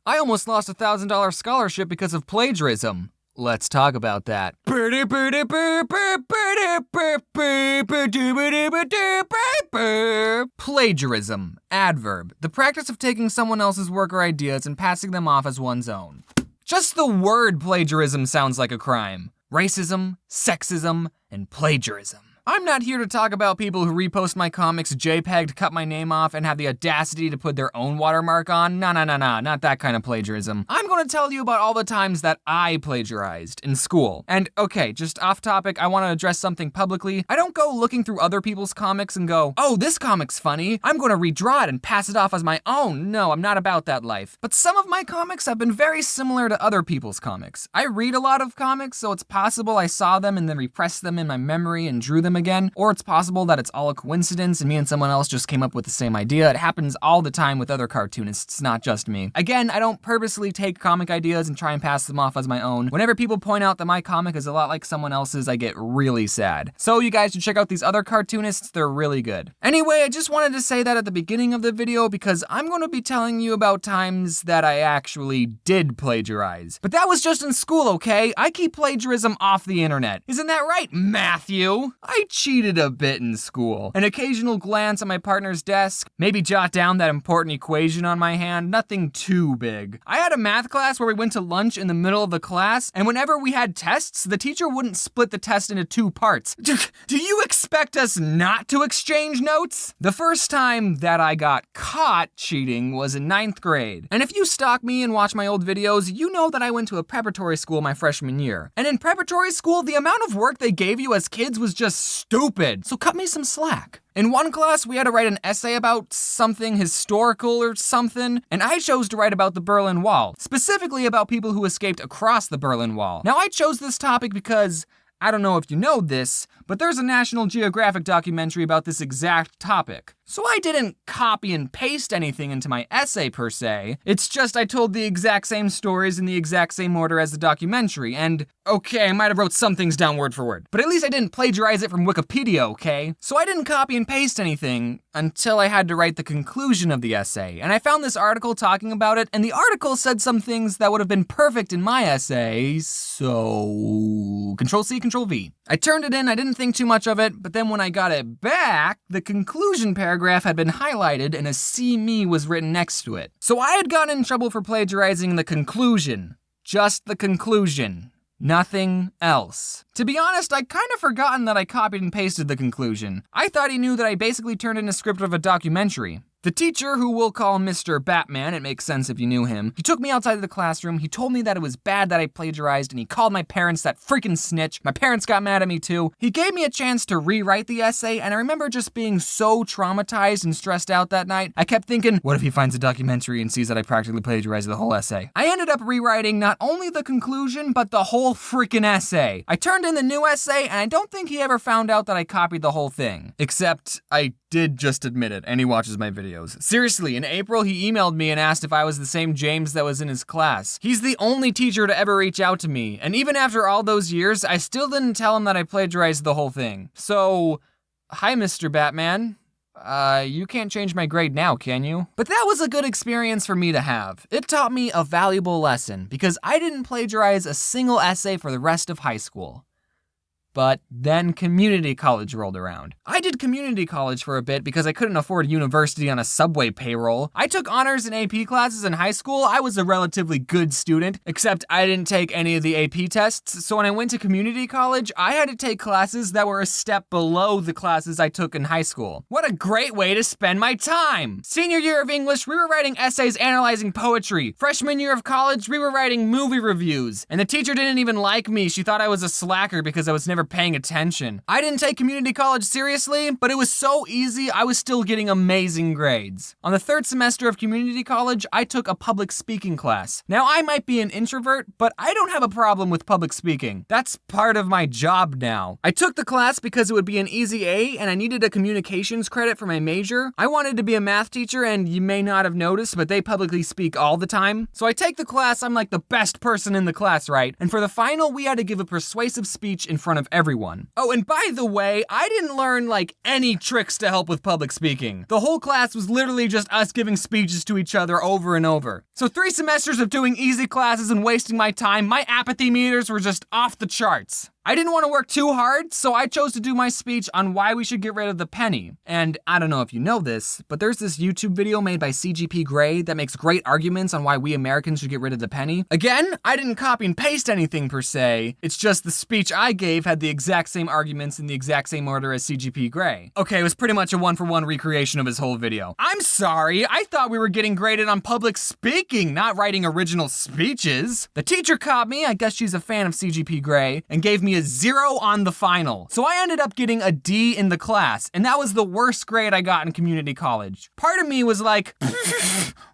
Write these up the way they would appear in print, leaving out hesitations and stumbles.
I almost lost a $1,000 scholarship because of plagiarism. Let's talk about that. Plagiarism. Adverb. The practice of taking someone else's work or ideas and passing them off as one's own. Just the word plagiarism sounds like a crime. Racism, sexism, and plagiarism. I'm not here to talk about people who repost my comics JPEG, cut my name off, and have the audacity to put their own watermark on. Nah, not that kind of plagiarism. I'm gonna tell you about all the times that I plagiarized in school. And okay, just off topic, I wanna address something publicly. I don't go looking through other people's comics and go, oh, this comic's funny, I'm gonna redraw it and pass it off as my own. No, I'm not about that life. But some of my comics have been very similar to other people's comics. I read a lot of comics, so it's possible I saw them and then repressed them in my memory and drew them again, or it's possible that it's all a coincidence and me and someone else just came up with the same idea. It happens all the time with other cartoonists, not just me. Again, I don't purposely take comic ideas and try and pass them off as my own. Whenever people point out that my comic is a lot like someone else's, I get really sad. So you guys should check out these other cartoonists, they're really good. Anyway, I just wanted to say that at the beginning of the video because I'm going to be telling you about times that I actually did plagiarize. But that was just in school, okay? I keep plagiarism off the internet. Isn't that right, Matthew? I cheated a bit in school. An occasional glance at my partner's desk, maybe jot down that important equation on my hand, nothing too big. I had a math class where we went to lunch in the middle of the class, and whenever we had tests, the teacher wouldn't split the test into 2 parts. Do you expect us not to exchange notes? The first time that I got caught cheating was in 9th grade. And if you stalk me and watch my old videos, you know that I went to a preparatory school my freshman year. And in preparatory school, the amount of work they gave you as kids was just stupid. So cut me some slack. In one class, we had to write an essay about something historical or something, and I chose to write about the Berlin Wall, specifically about people who escaped across the Berlin Wall. Now, I chose this topic because, I don't know if you know this, but there's a National Geographic documentary about this exact topic. So I didn't copy and paste anything into my essay per se, it's just I told the exact same stories in the exact same order as the documentary, and okay, I might have wrote some things down word for word, but at least I didn't plagiarize it from Wikipedia, okay? So I didn't copy and paste anything until I had to write the conclusion of the essay, and I found this article talking about it, and the article said some things that would have been perfect in my essay, so Control-C, Control-V. I turned it in, I didn't think too much of it, but then when I got it back, the conclusion paragraph had been highlighted and a "See Me" was written next to it. So I had gotten in trouble for plagiarizing the conclusion. Just the conclusion. Nothing else. To be honest, I'd kind of forgotten that I copied and pasted the conclusion. I thought he knew that I basically turned in a script of a documentary. The teacher, who we'll call Mr. Batman, it makes sense if you knew him, he took me outside of the classroom, he told me that it was bad that I plagiarized, and he called my parents that freaking snitch. My parents got mad at me too. He gave me a chance to rewrite the essay, and I remember just being so traumatized and stressed out that night. I kept thinking, what if he finds a documentary and sees that I practically plagiarized the whole essay? I ended up rewriting not only the conclusion, but the whole freaking essay. I turned in the new essay, and I don't think he ever found out that I copied the whole thing. Except, I did just admit it, and he watches my videos. Seriously, in April, he emailed me and asked if I was the same James that was in his class. He's the only teacher to ever reach out to me, and even after all those years, I still didn't tell him that I plagiarized the whole thing. So, hi, Mr. Batman. You can't change my grade now, can you? But that was a good experience for me to have. It taught me a valuable lesson, because I didn't plagiarize a single essay for the rest of high school. But then community college rolled around. I did community college for a bit because I couldn't afford university on a Subway payroll. I took honors and AP classes in high school. I was a relatively good student, except I didn't take any of the AP tests. So when I went to community college, I had to take classes that were a step below the classes I took in high school. What a great way to spend my time! Senior year of English, we were writing essays analyzing poetry. Freshman year of college, we were writing movie reviews. And the teacher didn't even like me. She thought I was a slacker because I was never paying attention. I didn't take community college seriously, but it was so easy, I was still getting amazing grades. On the 3rd semester of community college, I took a public speaking class. Now, I might be an introvert, but I don't have a problem with public speaking. That's part of my job now. I took the class because it would be an easy A, and I needed a communications credit for my major. I wanted to be a math teacher, and you may not have noticed, but they publicly speak all the time. So I take the class, I'm like the best person in the class, right? And for the final, we had to give a persuasive speech in front of everyone. Oh, and by the way, I didn't learn any tricks to help with public speaking. The whole class was literally just us giving speeches to each other over and over. So 3 semesters of doing easy classes and wasting my time, my apathy meters were just off the charts. I didn't want to work too hard, so I chose to do my speech on why we should get rid of the penny. And I don't know if you know this, but there's this YouTube video made by CGP Grey that makes great arguments on why we Americans should get rid of the penny. Again, I didn't copy and paste anything per se, it's just the speech I gave had the exact same arguments in the exact same order as CGP Grey. Okay, it was pretty much a one-for-one recreation of his whole video. I'm sorry, I thought we were getting graded on public speaking, not writing original speeches. The teacher caught me, I guess she's a fan of CGP Grey, and gave me a 0 on the final. So I ended up getting a D in the class, and that was the worst grade I got in community college. Part of me was like,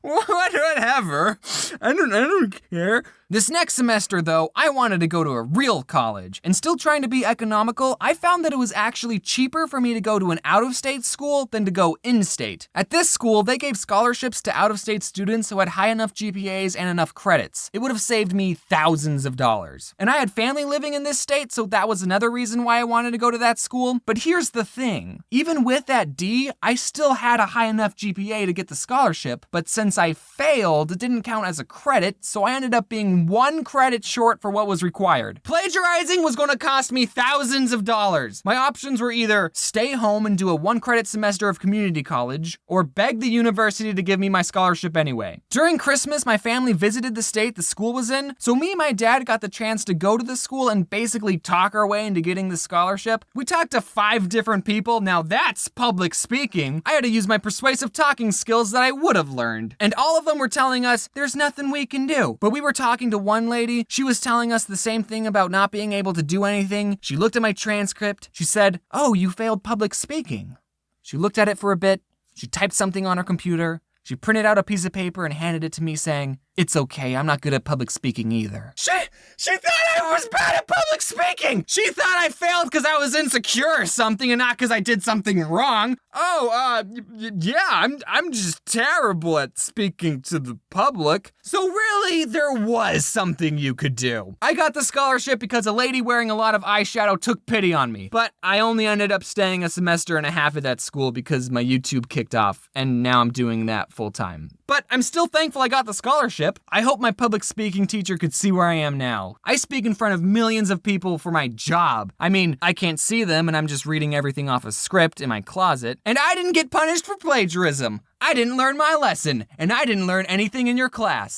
whatever, I don't care. This next semester though, I wanted to go to a real college, and still trying to be economical, I found that it was actually cheaper for me to go to an out-of-state school than to go in-state. At this school, they gave scholarships to out-of-state students who had high enough GPAs and enough credits. It would have saved me thousands of dollars. And I had family living in this state, so that was another reason why I wanted to go to that school. But here's the thing, even with that D, I still had a high enough GPA to get the scholarship, but since I failed, it didn't count as a credit, so I ended up being 1 credit short for what was required. Plagiarizing was gonna cost me thousands of dollars. My options were either stay home and do a 1 credit semester of community college, or beg the university to give me my scholarship anyway. During Christmas, my family visited the state the school was in, so me and my dad got the chance to go to the school and basically talk our way into getting the scholarship. We talked to 5 different people, now that's public speaking. I had to use my persuasive talking skills that I would have learned. And all of them were telling us, there's nothing we can do. But we were talking to one lady, she was telling us the same thing about not being able to do anything. She looked at my transcript, she said, "Oh, you failed public speaking." She looked at it for a bit, she typed something on her computer, she printed out a piece of paper and handed it to me saying, "It's okay, I'm not good at public speaking either." She thought I was bad at public speaking! She thought I failed because I was insecure or something and not because I did something wrong. Yeah, I'm just terrible at speaking to the public. So really, there was something you could do. I got the scholarship because a lady wearing a lot of eyeshadow took pity on me. But I only ended up staying a semester and a half at that school because my YouTube kicked off, and now I'm doing that full time. But I'm still thankful I got the scholarship. I hope my public speaking teacher could see where I am now. I speak in front of millions of people for my job. I mean, I can't see them and I'm just reading everything off a script in my closet. And I didn't get punished for plagiarism. I didn't learn my lesson, and I didn't learn anything in your class.